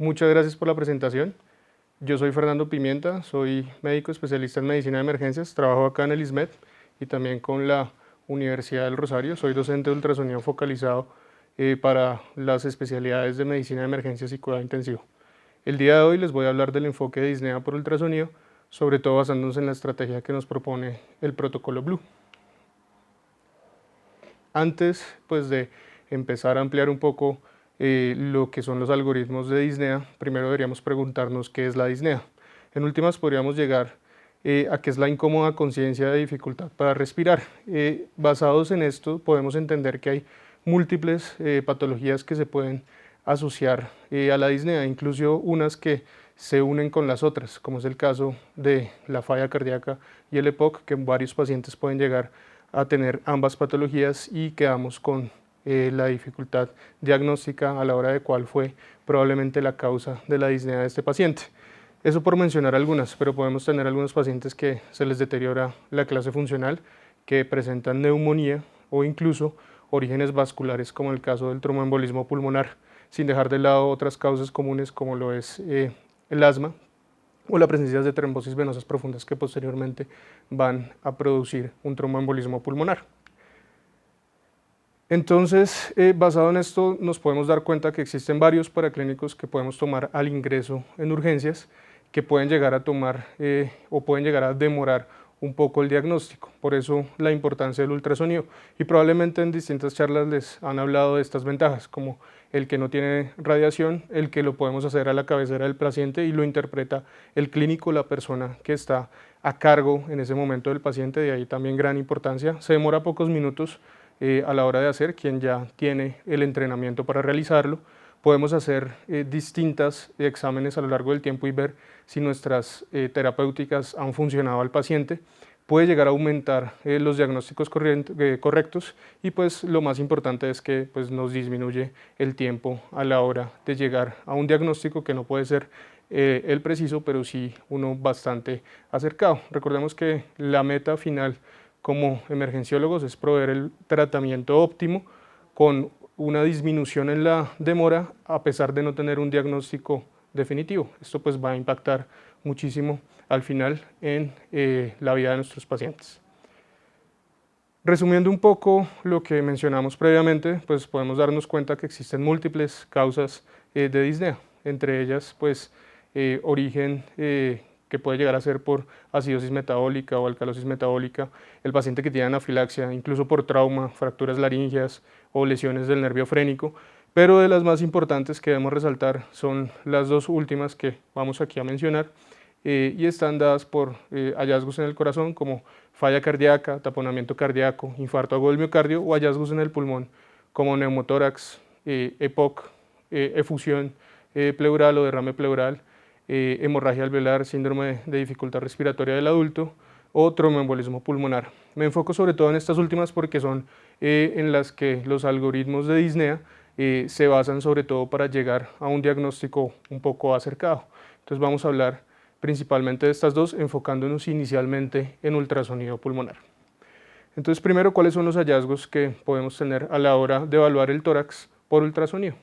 Muchas gracias por la presentación. Yo soy Fernando Pimienta, soy médico especialista en medicina de emergencias, trabajo acá en el ISMED y también con la Universidad del Rosario. Soy docente de ultrasonido focalizado para las especialidades de medicina de emergencias y cuidado intensivo. El día de hoy les voy a hablar del enfoque de disnea por ultrasonido, sobre todo basándonos en la estrategia que nos propone el protocolo Blue. Antes de empezar a ampliar un poco lo que son los algoritmos de disnea, primero deberíamos preguntarnos qué es la disnea. En últimas podríamos llegar a qué es la incómoda conciencia de dificultad para respirar. Basados en esto podemos entender que hay múltiples patologías que se pueden asociar a la disnea, incluso unas que se unen con las otras, como es el caso de la falla cardíaca y el EPOC, que varios pacientes pueden llegar a tener ambas patologías y quedamos con la dificultad diagnóstica a la hora de cuál fue probablemente la causa de la disnea de este paciente. Eso por mencionar algunas, pero podemos tener algunos pacientes que se les deteriora la clase funcional, que presentan neumonía o incluso orígenes vasculares como el caso del tromboembolismo pulmonar, sin dejar de lado otras causas comunes como lo es el asma o la presencia de trombosis venosas profundas que posteriormente van a producir un tromboembolismo pulmonar. Entonces, basado en esto, nos podemos dar cuenta que existen varios paraclínicos que podemos tomar al ingreso en urgencias que pueden llegar a tomar o pueden llegar a demorar un poco el diagnóstico. Por eso la importancia del ultrasonido. Y probablemente en distintas charlas les han hablado de estas ventajas, como el que no tiene radiación, el que lo podemos hacer a la cabecera del paciente y lo interpreta el clínico, la persona que está a cargo en ese momento del paciente, de ahí también gran importancia. Se demora pocos minutos a la hora de hacer, quien ya tiene el entrenamiento para realizarlo. Podemos hacer distintos exámenes a lo largo del tiempo y ver si nuestras terapéuticas han funcionado al paciente. Puede llegar a aumentar los diagnósticos correctos y pues lo más importante es que pues, nos disminuye el tiempo a la hora de llegar a un diagnóstico que no puede ser el preciso, pero sí uno bastante acercado. Recordemos que la meta final como emergenciólogos es proveer el tratamiento óptimo con una disminución en la demora a pesar de no tener un diagnóstico definitivo. Esto pues va a impactar muchísimo al final en la vida de nuestros pacientes. Resumiendo un poco lo que mencionamos previamente, pues podemos darnos cuenta que existen múltiples causas de disnea, entre ellas pues origen que puede llegar a ser por acidosis metabólica o alcalosis metabólica, el paciente que tiene anafilaxia, incluso por trauma, fracturas laríngeas o lesiones del nervio frénico, pero de las más importantes que debemos resaltar son las dos últimas que vamos aquí a mencionar y están dadas por hallazgos en el corazón como falla cardíaca, taponamiento cardíaco, infarto agudo del miocardio o hallazgos en el pulmón como neumotórax, EPOC, efusión pleural o derrame pleural, hemorragia alveolar, síndrome de dificultad respiratoria del adulto o tromboembolismo pulmonar. Me enfoco sobre todo en estas últimas porque son en las que los algoritmos de disnea se basan sobre todo para llegar a un diagnóstico un poco acercado. Entonces vamos a hablar principalmente de estas dos, enfocándonos inicialmente en ultrasonido pulmonar. Entonces primero, ¿cuáles son los hallazgos que podemos tener a la hora de evaluar el tórax por ultrasonido?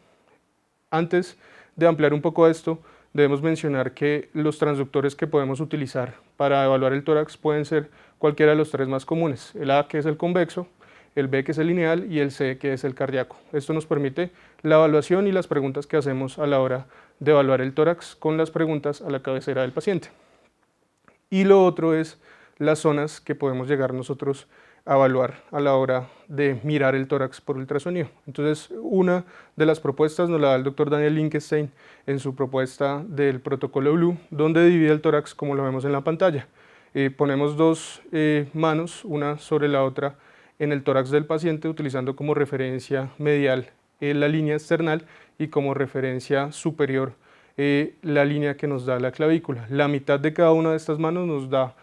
Antes de ampliar un poco esto, debemos mencionar que los transductores que podemos utilizar para evaluar el tórax pueden ser cualquiera de los tres más comunes, el A que es el convexo, el B que es el lineal y el C que es el cardíaco. Esto nos permite la evaluación y las preguntas que hacemos a la hora de evaluar el tórax con las preguntas a la cabecera del paciente. Y lo otro es las zonas que podemos llegar nosotros a evaluar a la hora de mirar el tórax por ultrasonido. Entonces, una de las propuestas nos la da el doctor Daniel Linkestein en su propuesta del protocolo Blue, donde divide el tórax como lo vemos en la pantalla. Ponemos dos manos, una sobre la otra, en el tórax del paciente, utilizando como referencia medial la línea external y como referencia superior la línea que nos da la clavícula. La mitad de cada una de estas manos nos da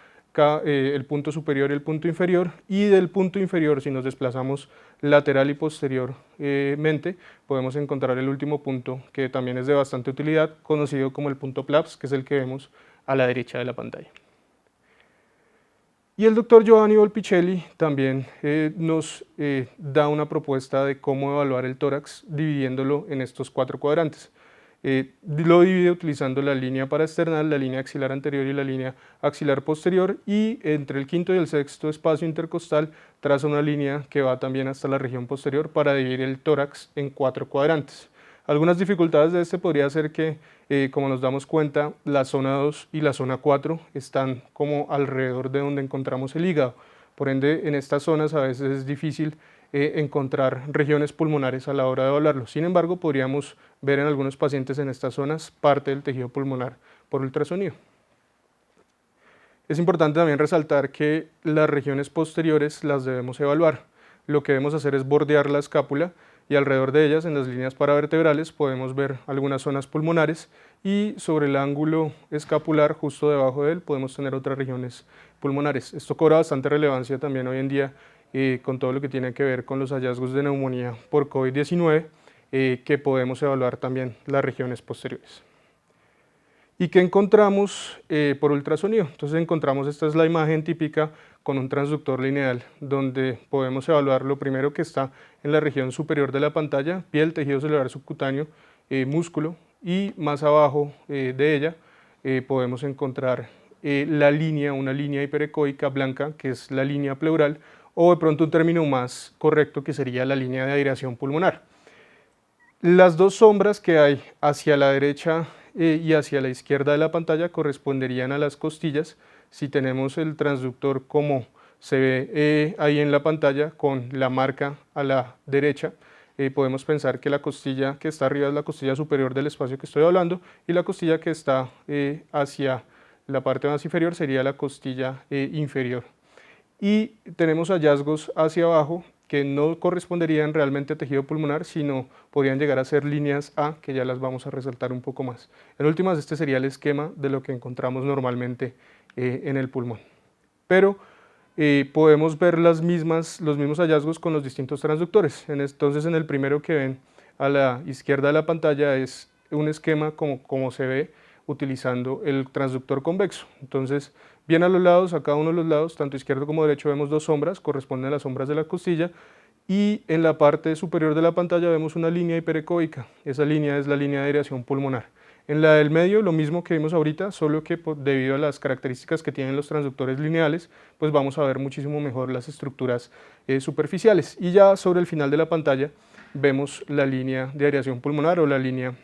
el punto superior y el punto inferior, y del punto inferior, si nos desplazamos lateral y posteriormente, podemos encontrar el último punto que también es de bastante utilidad, conocido como el punto PLAPS, que es el que vemos a la derecha de la pantalla. Y el doctor Giovanni Volpicelli también nos da una propuesta de cómo evaluar el tórax dividiéndolo en estos 4 cuadrantes. lo divide utilizando la línea paraesternal, la línea axilar anterior y la línea axilar posterior, y entre el quinto y el sexto espacio intercostal traza una línea que va también hasta la región posterior para dividir el tórax en 4 cuadrantes. Algunas dificultades de este podría ser que, como nos damos cuenta, la zona 2 y la zona 4 están como alrededor de donde encontramos el hígado. Por ende, en estas zonas a veces es difícil encontrar regiones pulmonares a la hora de evaluarlo. Sin embargo, podríamos ver en algunos pacientes en estas zonas parte del tejido pulmonar por ultrasonido. Es importante también resaltar que las regiones posteriores las debemos evaluar. Lo que debemos hacer es bordear la escápula y alrededor de ellas, en las líneas paravertebrales, podemos ver algunas zonas pulmonares, y sobre el ángulo escapular, justo debajo de él, podemos tener otras regiones pulmonares. Esto cobra bastante relevancia también hoy en día con todo lo que tiene que ver con los hallazgos de neumonía por COVID-19, que podemos evaluar también las regiones posteriores. ¿Y qué encontramos por ultrasonido? Entonces encontramos, esta es la imagen típica con un transductor lineal, donde podemos evaluar lo primero que está en la región superior de la pantalla: piel, tejido celular subcutáneo, músculo, y más abajo de ella podemos encontrar la línea, una línea hiperecoica blanca, que es la línea pleural, o de pronto un término más correcto que sería la línea de aireación pulmonar. Las dos sombras que hay hacia la derecha y hacia la izquierda de la pantalla corresponderían a las costillas. Si tenemos el transductor como se ve ahí en la pantalla, con la marca a la derecha, podemos pensar que la costilla que está arriba es la costilla superior del espacio que estoy hablando, y la costilla que está hacia la parte más inferior sería la costilla inferior. Y tenemos hallazgos hacia abajo que no corresponderían realmente a tejido pulmonar, sino podrían llegar a ser líneas A, que ya las vamos a resaltar un poco más. En últimas, este sería el esquema de lo que encontramos normalmente en el pulmón. Pero podemos ver los mismos hallazgos con los distintos transductores. Entonces, en el primero que ven a la izquierda de la pantalla es un esquema como se ve utilizando el transductor convexo. Entonces, bien a los lados, a cada uno de los lados, tanto izquierdo como derecho, vemos dos sombras, corresponden a las sombras de la costilla, y en la parte superior de la pantalla vemos una línea hiperecoica. Esa línea es la línea de aireación pulmonar. En la del medio, lo mismo que vimos ahorita, solo que debido a las características que tienen los transductores lineales, pues vamos a ver muchísimo mejor las estructuras superficiales. Y ya sobre el final de la pantalla vemos la línea de aireación pulmonar o la línea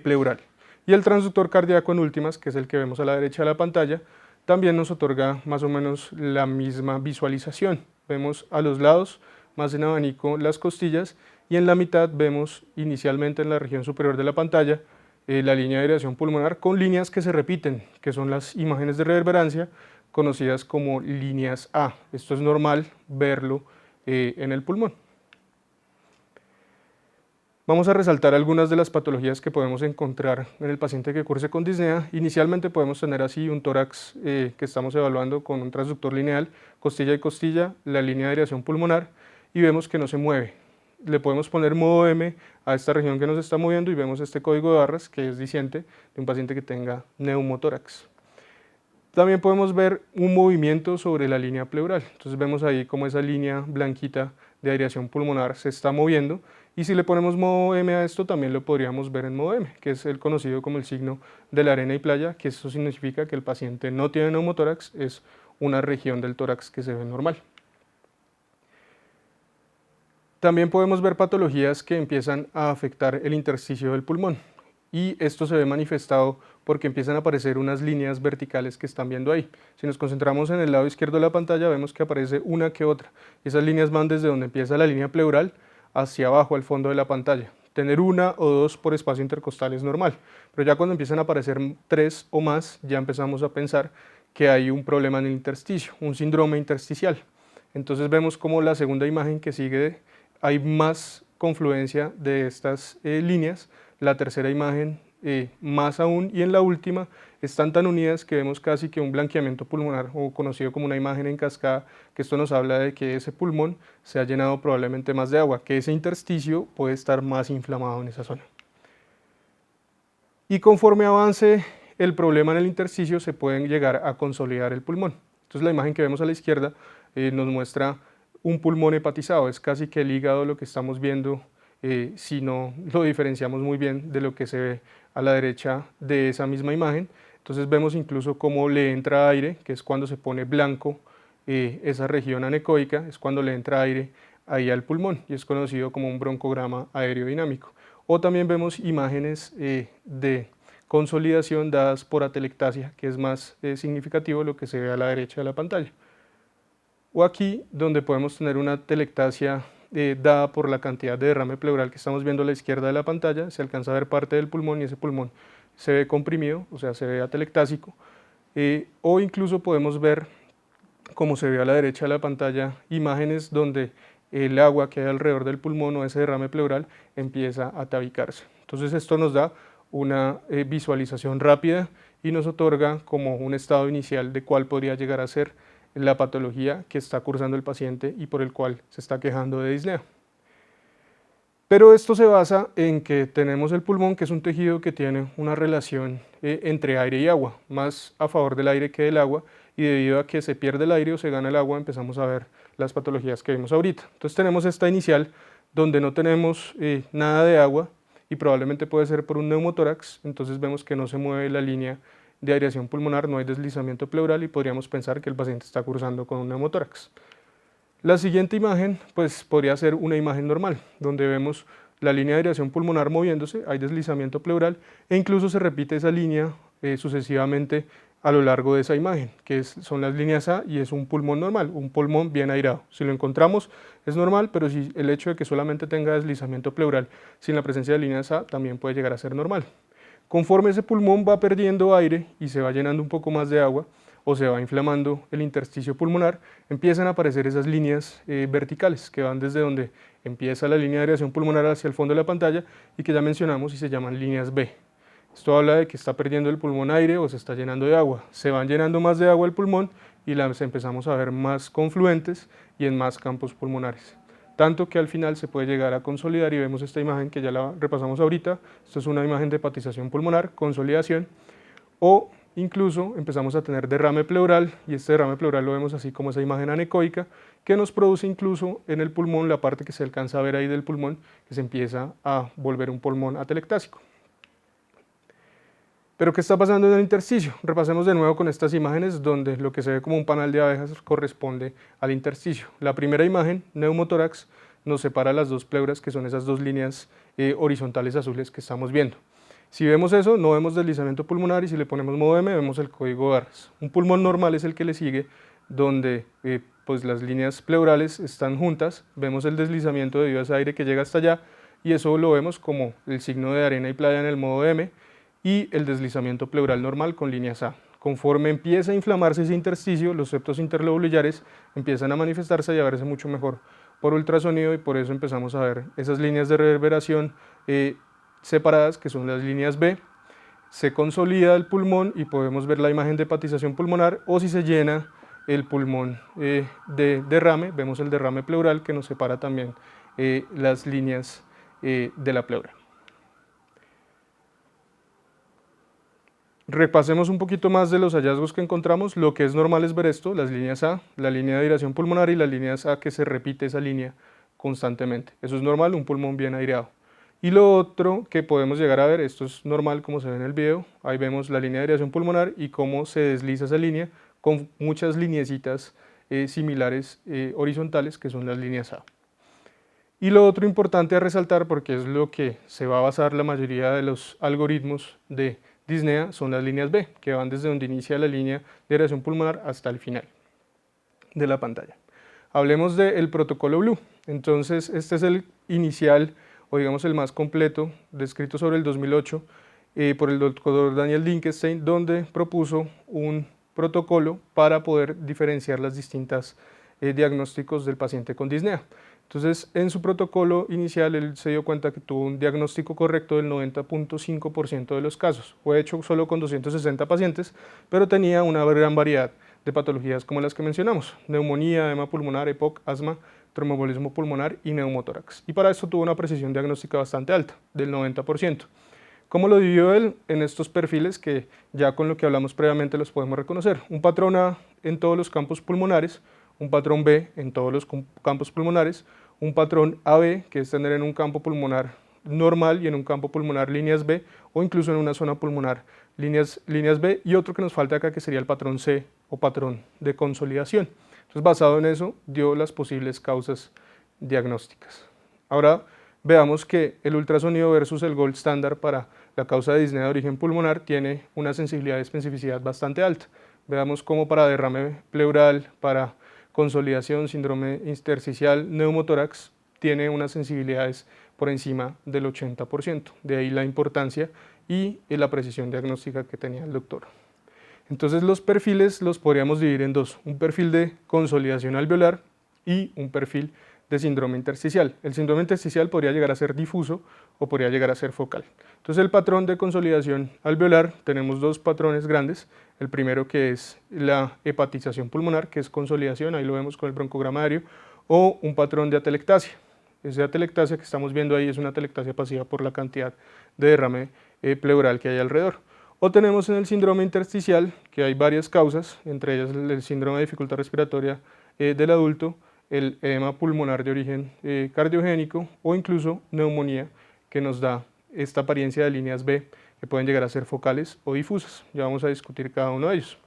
pleural. Y el transductor cardíaco en últimas, que es el que vemos a la derecha de la pantalla, también nos otorga más o menos la misma visualización. Vemos a los lados, más en abanico, las costillas, y en la mitad vemos inicialmente en la región superior de la pantalla la línea de aireación pulmonar con líneas que se repiten, que son las imágenes de reverberancia, conocidas como líneas A. Esto es normal verlo en el pulmón. Vamos a resaltar algunas de las patologías que podemos encontrar en el paciente que curse con disnea. Inicialmente podemos tener así un tórax que estamos evaluando con un transductor lineal, costilla y costilla, la línea de aireación pulmonar, y vemos que no se mueve. Le podemos poner modo M a esta región que nos está moviendo y vemos este código de barras que es diciente de un paciente que tenga neumotórax. También podemos ver un movimiento sobre la línea pleural. Entonces vemos ahí como esa línea blanquita de aireación pulmonar se está moviendo, y si le ponemos modo M a esto también lo podríamos ver en modo M, que es el conocido como el signo de la arena y playa, que eso significa que el paciente no tiene neumotórax, es una región del tórax que se ve normal. También podemos ver patologías que empiezan a afectar el intersticio del pulmón, y esto se ve manifestado porque empiezan a aparecer unas líneas verticales que están viendo ahí. Si nos concentramos en el lado izquierdo de la pantalla, vemos que aparece una que otra. Esas líneas van desde donde empieza la línea pleural hacia abajo al fondo de la pantalla. Tener una o dos por espacio intercostal es normal, pero ya cuando empiezan a aparecer 3 o más, ya empezamos a pensar que hay un problema en el intersticio, un síndrome intersticial. Entonces vemos como la segunda imagen que sigue hay más confluencia de estas líneas, la tercera imagen más aún, y en la última están tan unidas que vemos casi que un blanqueamiento pulmonar, o conocido como una imagen en cascada, que esto nos habla de que ese pulmón se ha llenado probablemente más de agua, que ese intersticio puede estar más inflamado en esa zona. Y conforme avance el problema en el intersticio, se pueden llegar a consolidar el pulmón. Entonces la imagen que vemos a la izquierda nos muestra un pulmón hepatizado, es casi que el hígado lo que estamos viendo si no lo diferenciamos muy bien de lo que se ve a la derecha de esa misma imagen. Entonces vemos incluso cómo le entra aire, que es cuando se pone blanco esa región anecoica, es cuando le entra aire ahí al pulmón y es conocido como un broncograma aerodinámico. O también vemos imágenes de consolidación dadas por atelectasia, que es más significativo lo que se ve a la derecha de la pantalla. O aquí, donde podemos tener una atelectasia dada por la cantidad de derrame pleural que estamos viendo a la izquierda de la pantalla, se alcanza a ver parte del pulmón y ese pulmón se ve comprimido, o sea, se ve atelectásico, o incluso podemos ver, como se ve a la derecha de la pantalla, imágenes donde el agua que hay alrededor del pulmón o ese derrame pleural empieza a tabicarse. Entonces esto nos da una visualización rápida y nos otorga como un estado inicial de cuál podría llegar a ser la patología que está cursando el paciente y por el cual se está quejando de disnea. Pero esto se basa en que tenemos el pulmón, que es un tejido que tiene una relación entre aire y agua, más a favor del aire que del agua, y debido a que se pierde el aire o se gana el agua, empezamos a ver las patologías que vimos ahorita. Entonces tenemos esta inicial donde no tenemos nada de agua y probablemente puede ser por un neumotórax, entonces vemos que no se mueve la línea de aireación pulmonar, no hay deslizamiento pleural y podríamos pensar que el paciente está cursando con un neumotórax. La siguiente imagen pues podría ser una imagen normal, donde vemos la línea de aireación pulmonar moviéndose, hay deslizamiento pleural e incluso se repite esa línea sucesivamente a lo largo de esa imagen, que son las líneas A y es un pulmón normal, un pulmón bien aireado. Si lo encontramos es normal, pero si el hecho de que solamente tenga deslizamiento pleural sin la presencia de líneas A también puede llegar a ser normal. Conforme ese pulmón va perdiendo aire y se va llenando un poco más de agua o se va inflamando el intersticio pulmonar, empiezan a aparecer esas líneas verticales que van desde donde empieza la línea de aireación pulmonar hacia el fondo de la pantalla y que ya mencionamos y se llaman líneas B. Esto habla de que está perdiendo el pulmón aire o se está llenando de agua. Se van llenando más de agua el pulmón y las empezamos a ver más confluentes y en más campos pulmonares. Tanto que al final se puede llegar a consolidar y vemos esta imagen que ya la repasamos ahorita. Esto es una imagen de hepatización pulmonar, consolidación, o incluso empezamos a tener derrame pleural y este derrame pleural lo vemos así como esa imagen anecoica que nos produce incluso en el pulmón la parte que se alcanza a ver ahí del pulmón que se empieza a volver un pulmón atelectásico. Pero ¿qué está pasando en el intersticio? Repasemos de nuevo con estas imágenes donde lo que se ve como un panal de abejas corresponde al intersticio. La primera imagen, neumotórax, nos separa las dos pleuras que son esas dos líneas horizontales azules que estamos viendo. Si vemos eso, no vemos deslizamiento pulmonar y si le ponemos modo M vemos el código de barras. Un pulmón normal es el que le sigue donde pues las líneas pleurales están juntas, vemos el deslizamiento debido a ese aire que llega hasta allá y eso lo vemos como el signo de arena y playa en el modo M y el deslizamiento pleural normal con líneas A. Conforme empieza a inflamarse ese intersticio, los septos interlobulillares empiezan a manifestarse y a verse mucho mejor por ultrasonido y por eso empezamos a ver esas líneas de reverberación separadas que son las líneas B. Se consolida el pulmón y podemos ver la imagen de hepatización pulmonar o si se llena el pulmón de derrame, vemos el derrame pleural que nos separa también las líneas de la pleura. Repasemos un poquito más de los hallazgos que encontramos. Lo que es normal es ver esto, las líneas A, la línea de aireación pulmonar y las líneas A que se repite esa línea constantemente. Eso es normal, un pulmón bien aireado. Y lo otro que podemos llegar a ver, esto es normal como se ve en el video, ahí vemos la línea de aireación pulmonar y cómo se desliza esa línea con muchas lineecitas similares horizontales que son las líneas A. Y lo otro importante a resaltar, porque es lo que se va a basar la mayoría de los algoritmos de disnea, son las líneas B, que van desde donde inicia la línea de aireación pulmonar hasta el final de la pantalla. Hablemos del protocolo Blue. Entonces, este es el inicial, o digamos el más completo, descrito sobre el 2008 por el doctor Daniel Dinkstein, donde propuso un protocolo para poder diferenciar las distintas diagnósticos del paciente con disnea. Entonces, en su protocolo inicial, él se dio cuenta que tuvo un diagnóstico correcto del 90.5% de los casos. Fue hecho solo con 260 pacientes, pero tenía una gran variedad de patologías como las que mencionamos: neumonía, edema pulmonar, EPOC, asma, tromboembolismo pulmonar y neumotórax. Y para esto tuvo una precisión diagnóstica bastante alta, del 90%. ¿Cómo lo dividió él? En estos perfiles que ya con lo que hablamos previamente los podemos reconocer. Un patrón A en todos los campos pulmonares, un patrón B en todos los campos pulmonares, un patrón AB, que es tener en un campo pulmonar normal y en un campo pulmonar líneas B, o incluso en una zona pulmonar líneas B, y otro que nos falta acá que sería el patrón C o patrón de consolidación. Entonces, basado en eso, dio las posibles causas diagnósticas. Ahora veamos que el ultrasonido versus el gold standard para la causa de disnea de origen pulmonar tiene una sensibilidad y especificidad bastante alta. Veamos cómo para derrame pleural, para consolidación, síndrome intersticial, neumotórax, tiene unas sensibilidades por encima del 80%. De ahí la importancia y la precisión diagnóstica que tenía el doctor. Entonces los perfiles los podríamos dividir en dos, un perfil de consolidación alveolar y un perfil de síndrome intersticial. El síndrome intersticial podría llegar a ser difuso o podría llegar a ser focal. Entonces el patrón de consolidación alveolar, tenemos dos patrones grandes. El primero que es la hepatización pulmonar, que es consolidación, ahí lo vemos con el broncograma aéreo, o un patrón de atelectasia. Esa atelectasia que estamos viendo ahí es una atelectasia pasiva por la cantidad de derrame pleural que hay alrededor. O tenemos en el síndrome intersticial, que hay varias causas, entre ellas el síndrome de dificultad respiratoria del adulto, el edema pulmonar de origen cardiogénico o incluso neumonía, que nos da esta apariencia de líneas B, que pueden llegar a ser focales o difusas. Ya vamos a discutir cada uno de ellos.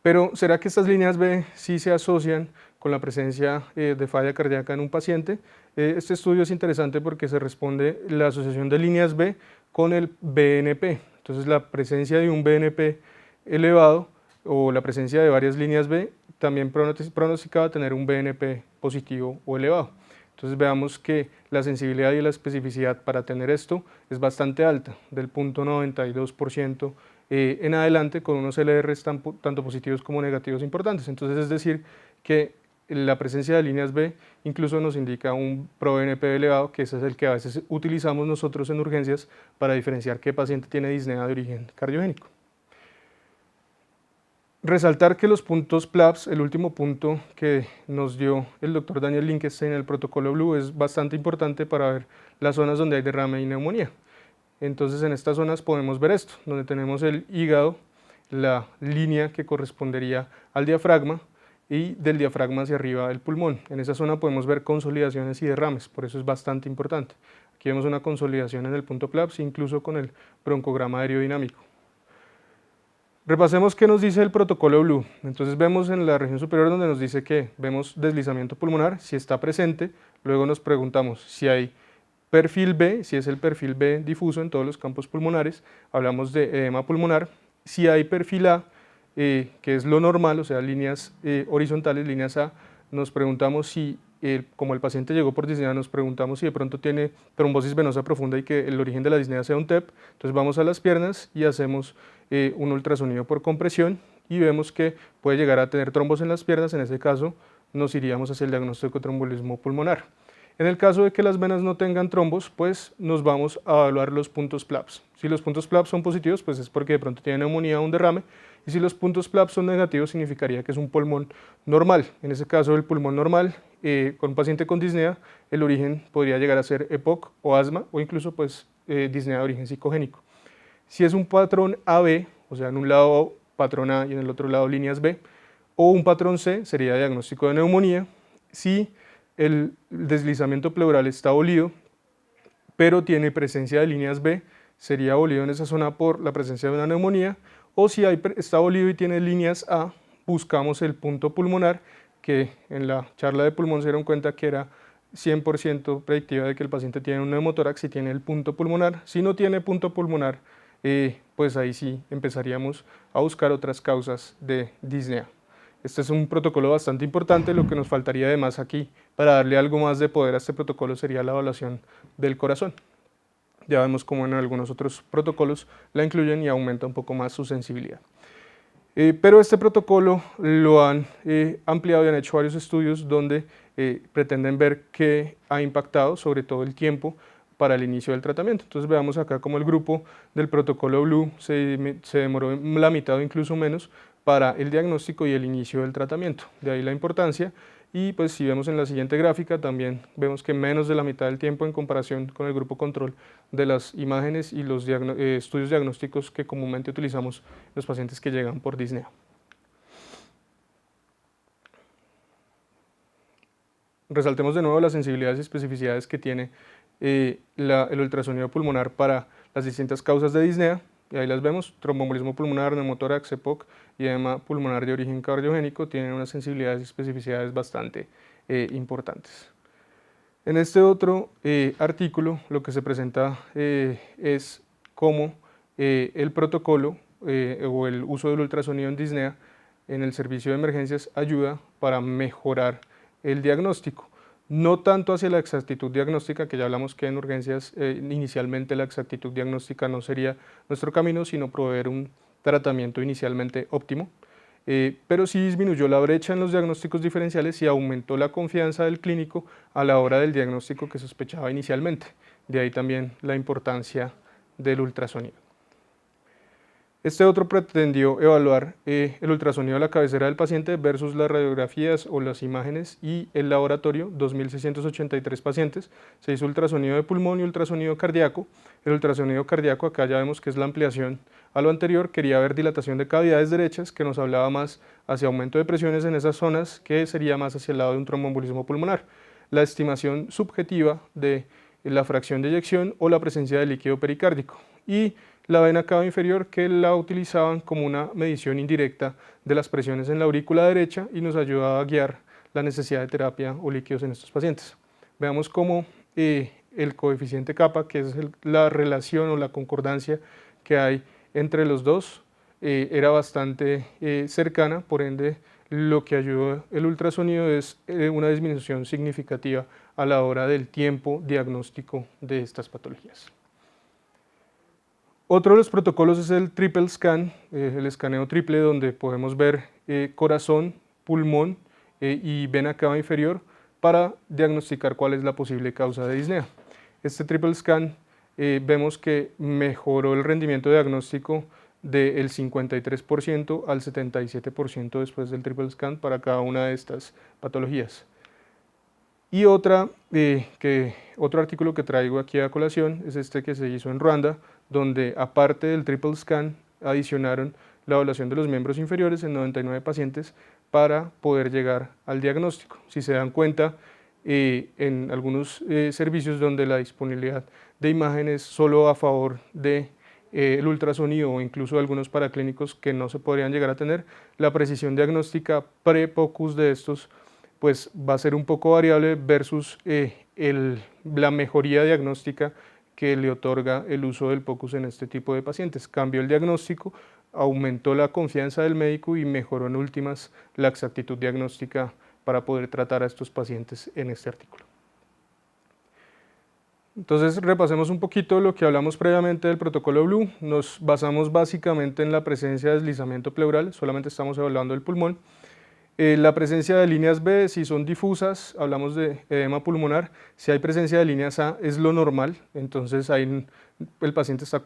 Pero, ¿será que estas líneas B sí se asocian con la presencia de falla cardíaca en un paciente? Este estudio es interesante porque se responde la asociación de líneas B con el BNP. Entonces, la presencia de un BNP elevado o la presencia de varias líneas B también pronosticaba tener un BNP positivo o elevado. Entonces veamos que la sensibilidad y la especificidad para tener esto es bastante alta, del 0.92% en adelante, con unos LRs tanto positivos como negativos importantes. Entonces es decir que la presencia de líneas B incluso nos indica un ProBNP elevado, que ese es el que a veces utilizamos nosotros en urgencias para diferenciar qué paciente tiene disnea de origen cardiogénico. Resaltar que los puntos PLABS, el último punto que nos dio el doctor Daniel Lichtenstein en el protocolo Blue, es bastante importante para ver las zonas donde hay derrame y neumonía. Entonces en estas zonas podemos ver esto, donde tenemos el hígado, la línea que correspondería al diafragma y del diafragma hacia arriba el pulmón. En esa zona podemos ver consolidaciones y derrames, por eso es bastante importante. Aquí vemos una consolidación en el punto PLABS, incluso con el broncograma aerodinámico. Repasemos qué nos dice el protocolo Blue. Entonces vemos en la región superior donde nos dice que vemos deslizamiento pulmonar, si está presente, luego nos preguntamos si hay perfil B, si es el perfil B difuso en todos los campos pulmonares, hablamos de edema pulmonar, si hay perfil A, que es lo normal, o sea, líneas horizontales, líneas A, nos preguntamos si, como el paciente llegó por disnea, nos preguntamos si de pronto tiene trombosis venosa profunda y que el origen de la disnea sea un TEP, entonces vamos a las piernas y hacemos un ultrasonido por compresión y vemos que puede llegar a tener trombos en las piernas. En ese caso nos iríamos hacia el diagnóstico de tromboembolismo pulmonar. En el caso de que las venas no tengan trombos, pues nos vamos a evaluar los puntos PLABS. Si los puntos PLABS son positivos, pues es porque de pronto tiene neumonía o un derrame, y si los puntos PLABS son negativos, significaría que es un pulmón normal. En ese caso, el pulmón normal, con un paciente con disnea, el origen podría llegar a ser EPOC o asma, o incluso pues disnea de origen psicogénico. Si es un patrón AB, o sea, en un lado patrón A y en el otro lado líneas B, o un patrón C, sería diagnóstico de neumonía. Si el deslizamiento pleural está bolido, pero tiene presencia de líneas B, sería bolido en esa zona por la presencia de una neumonía, o si está bolido y tiene líneas A, buscamos el punto pulmonar, que en la charla de pulmón se dieron cuenta que era 100% predictiva de que el paciente tiene un neumotórax y tiene el punto pulmonar. Si no tiene punto pulmonar, pues ahí sí empezaríamos a buscar otras causas de disnea. Este es un protocolo bastante importante. Lo que nos faltaría además aquí para darle algo más de poder a este protocolo sería la evaluación del corazón. Ya vemos cómo en algunos otros protocolos la incluyen y aumenta un poco más su sensibilidad. Pero este protocolo lo han ampliado y han hecho varios estudios donde pretenden ver qué ha impactado, sobre todo el tiempo para el inicio del tratamiento. Entonces veamos acá como el grupo del protocolo Blue se demoró la mitad o incluso menos para el diagnóstico y el inicio del tratamiento. De ahí la importancia. Y pues si vemos en la siguiente gráfica también vemos que menos de la mitad del tiempo en comparación con el grupo control de las imágenes y los estudios diagnósticos que comúnmente utilizamos en los pacientes que llegan por disnea. resaltemos de nuevo las sensibilidades y especificidades que tiene el ultrasonido pulmonar para las distintas causas de disnea, y ahí las vemos: tromboembolismo pulmonar, neumotórax, EPOC y edema pulmonar de origen cardiogénico tienen unas sensibilidades y especificidades bastante importantes. En este otro artículo lo que se presenta es cómo el protocolo o el uso del ultrasonido en disnea en el servicio de emergencias ayuda para mejorar el diagnóstico. No tanto hacia la exactitud diagnóstica, que ya hablamos que en urgencias inicialmente la exactitud diagnóstica no sería nuestro camino, sino proveer un tratamiento inicialmente óptimo, pero sí disminuyó la brecha en los diagnósticos diferenciales y aumentó la confianza del clínico a la hora del diagnóstico que sospechaba inicialmente. De ahí también la importancia del ultrasonido. Este otro pretendió evaluar el ultrasonido de la cabecera del paciente versus las radiografías o las imágenes y el laboratorio. 2.683 pacientes, se hizo ultrasonido de pulmón y ultrasonido cardíaco. El ultrasonido cardíaco, acá ya vemos que es la ampliación a lo anterior, quería ver dilatación de cavidades derechas, que nos hablaba más hacia aumento de presiones en esas zonas, que sería más hacia el lado de un tromboembolismo pulmonar. La estimación subjetiva de la fracción de eyección o la presencia de líquido pericárdico, y la vena cava inferior, que la utilizaban como una medición indirecta de las presiones en la aurícula derecha y nos ayudaba a guiar la necesidad de terapia o líquidos en estos pacientes. Veamos cómo el coeficiente kappa, que es la relación o la concordancia que hay entre los dos, era bastante cercana, por ende lo que ayudó el ultrasonido es una disminución significativa a la hora del tiempo diagnóstico de estas patologías. Otro de los protocolos es el triple scan, el escaneo triple, donde podemos ver corazón, pulmón y vena cava inferior para diagnosticar cuál es la posible causa de disnea. Este triple scan vemos que mejoró el rendimiento diagnóstico del 53% al 77% después del triple scan para cada una de estas patologías. Y otro artículo que traigo aquí a colación es este que se hizo en Ruanda, donde aparte del triple scan adicionaron la evaluación de los miembros inferiores en 99 pacientes para poder llegar al diagnóstico. Si se dan cuenta, en algunos servicios donde la disponibilidad de imágenes solo a favor de el ultrasonido o incluso algunos paraclínicos que no se podrían llegar a tener, la precisión diagnóstica pre-POCUS de estos pues va a ser un poco variable versus la mejoría diagnóstica que le otorga el uso del POCUS en este tipo de pacientes. Cambió el diagnóstico, aumentó la confianza del médico y mejoró en últimas la exactitud diagnóstica para poder tratar a estos pacientes en este artículo. Entonces repasemos un poquito lo que hablamos previamente del protocolo Blue. Nos basamos básicamente en la presencia de deslizamiento pleural, solamente estamos evaluando el pulmón. La presencia de líneas B, si son difusas, hablamos de edema pulmonar. Si hay presencia de líneas A, es lo normal, entonces ahí el paciente está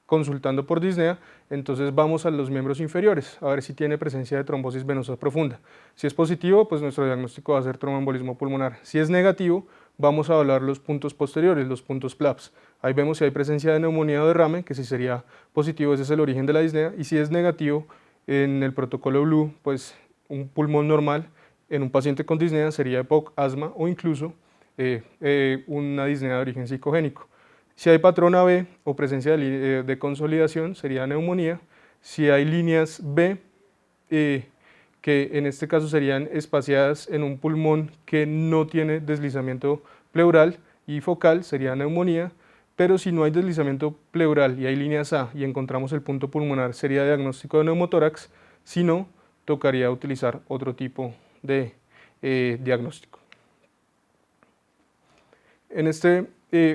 consultando por disnea, entonces vamos a los miembros inferiores a ver si tiene presencia de trombosis venosa profunda. Si es positivo, pues nuestro diagnóstico va a ser tromboembolismo pulmonar. Si es negativo, vamos a evaluar los puntos posteriores, los puntos PLAPS. Ahí vemos si hay presencia de neumonía o derrame, que si sería positivo, ese es el origen de la disnea, y si es negativo, en el protocolo Blue, pues un pulmón normal en un paciente con disnea sería EPOC, asma o incluso una disnea de origen psicogénico. Si hay patrón AB o presencia de consolidación sería neumonía. Si hay líneas B, que en este caso serían espaciadas en un pulmón que no tiene deslizamiento pleural y focal, sería neumonía. Pero si no hay deslizamiento pleural y hay líneas A y encontramos el punto pulmonar, sería diagnóstico de neumotórax. Si no, tocaría utilizar otro tipo de diagnóstico. En este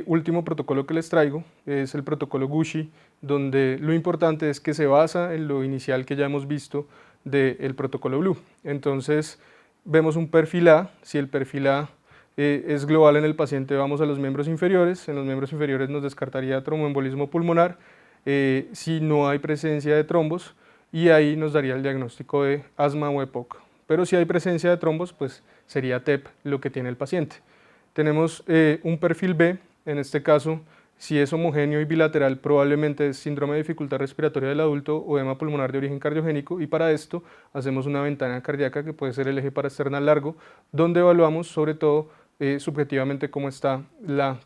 último protocolo que les traigo es el protocolo Gucci, donde lo importante es que se basa en lo inicial que ya hemos visto del protocolo Blue. Entonces vemos un perfil A. Si el perfil A es global en el paciente, vamos a los miembros inferiores. En los miembros inferiores nos descartaría tromboembolismo pulmonar si no hay presencia de trombos, y ahí nos daría el diagnóstico de asma o EPOC. Pero si hay presencia de trombos, pues sería TEP lo que tiene el paciente. Tenemos un perfil B, en este caso Si es homogéneo y bilateral, probablemente es síndrome de dificultad respiratoria del adulto o edema pulmonar de origen cardiogénico, y para esto hacemos una ventana cardíaca que puede ser el eje parasternal largo, donde evaluamos sobre todo subjetivamente cómo está la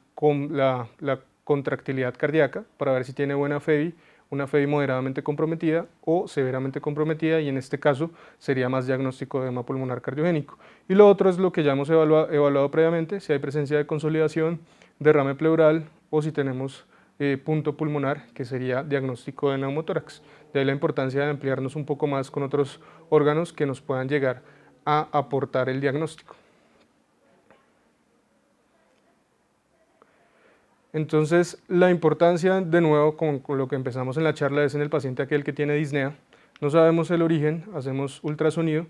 contractilidad cardíaca para ver si tiene buena FEBI, una FEBI moderadamente comprometida o severamente comprometida, y en este caso sería más diagnóstico de edema pulmonar cardiogénico. Y lo otro es lo que ya hemos evaluado previamente, si hay presencia de consolidación, derrame pleural o si tenemos punto pulmonar, que sería diagnóstico de neumotórax. De ahí la importancia de ampliarnos un poco más con otros órganos que nos puedan llegar a aportar el diagnóstico. Entonces, la importancia, de nuevo, con lo que empezamos en la charla, es en el paciente aquel que tiene disnea. No sabemos el origen, hacemos ultrasonido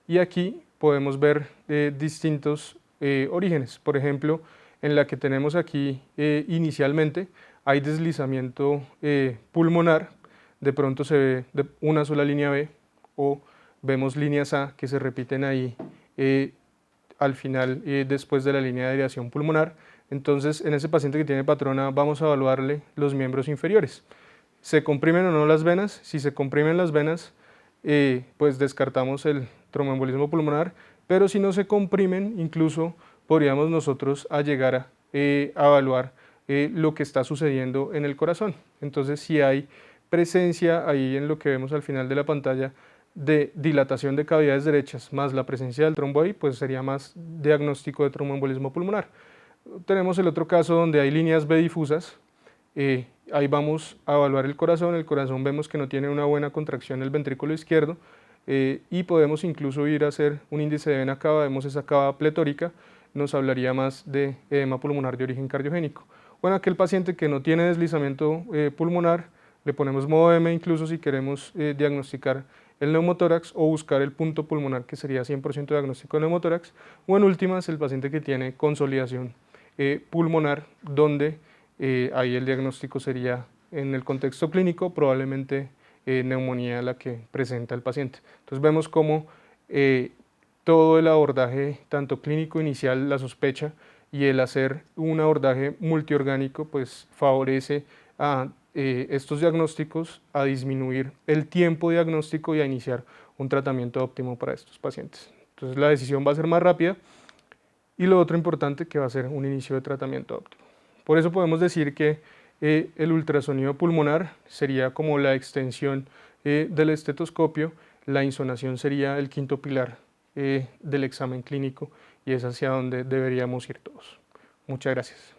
y aquí podemos ver distintos orígenes. Por ejemplo, en la que tenemos aquí inicialmente hay deslizamiento pulmonar, de pronto se ve una sola línea B o vemos líneas A que se repiten ahí al final después de la línea de aireación pulmonar. Entonces, en ese paciente que tiene patrón A vamos a evaluarle los miembros inferiores. ¿Se comprimen o no las venas? Si se comprimen las venas, pues descartamos el tromboembolismo pulmonar, pero si no se comprimen, incluso podríamos nosotros llegar a evaluar lo que está sucediendo en el corazón. Entonces, si hay presencia ahí en lo que vemos al final de la pantalla de dilatación de cavidades derechas más la presencia del trombo ahí, pues sería más diagnóstico de tromboembolismo pulmonar. Tenemos el otro caso donde hay líneas B difusas, ahí vamos a evaluar el corazón vemos que no tiene una buena contracción el ventrículo izquierdo y podemos incluso ir a hacer un índice de vena cava, vemos esa cava pletórica, nos hablaría más de edema pulmonar de origen cardiogénico. Bueno, aquel paciente que no tiene deslizamiento pulmonar, le ponemos modo M incluso si queremos diagnosticar el neumotórax o buscar el punto pulmonar, que sería 100% diagnóstico de neumotórax, o en últimas el paciente que tiene consolidación pulmonar, donde ahí el diagnóstico sería en el contexto clínico probablemente neumonía la que presenta el paciente. Entonces vemos cómo todo el abordaje, tanto clínico inicial, la sospecha, y el hacer un abordaje multiorgánico, pues favorece a estos diagnósticos, a disminuir el tiempo diagnóstico y a iniciar un tratamiento óptimo para estos pacientes. Entonces la decisión va a ser más rápida y lo otro importante que va a ser un inicio de tratamiento óptimo. Por eso podemos decir que el ultrasonido pulmonar sería como la extensión del estetoscopio, la insonación sería el quinto pilar del examen clínico y es hacia donde deberíamos ir todos. Muchas gracias.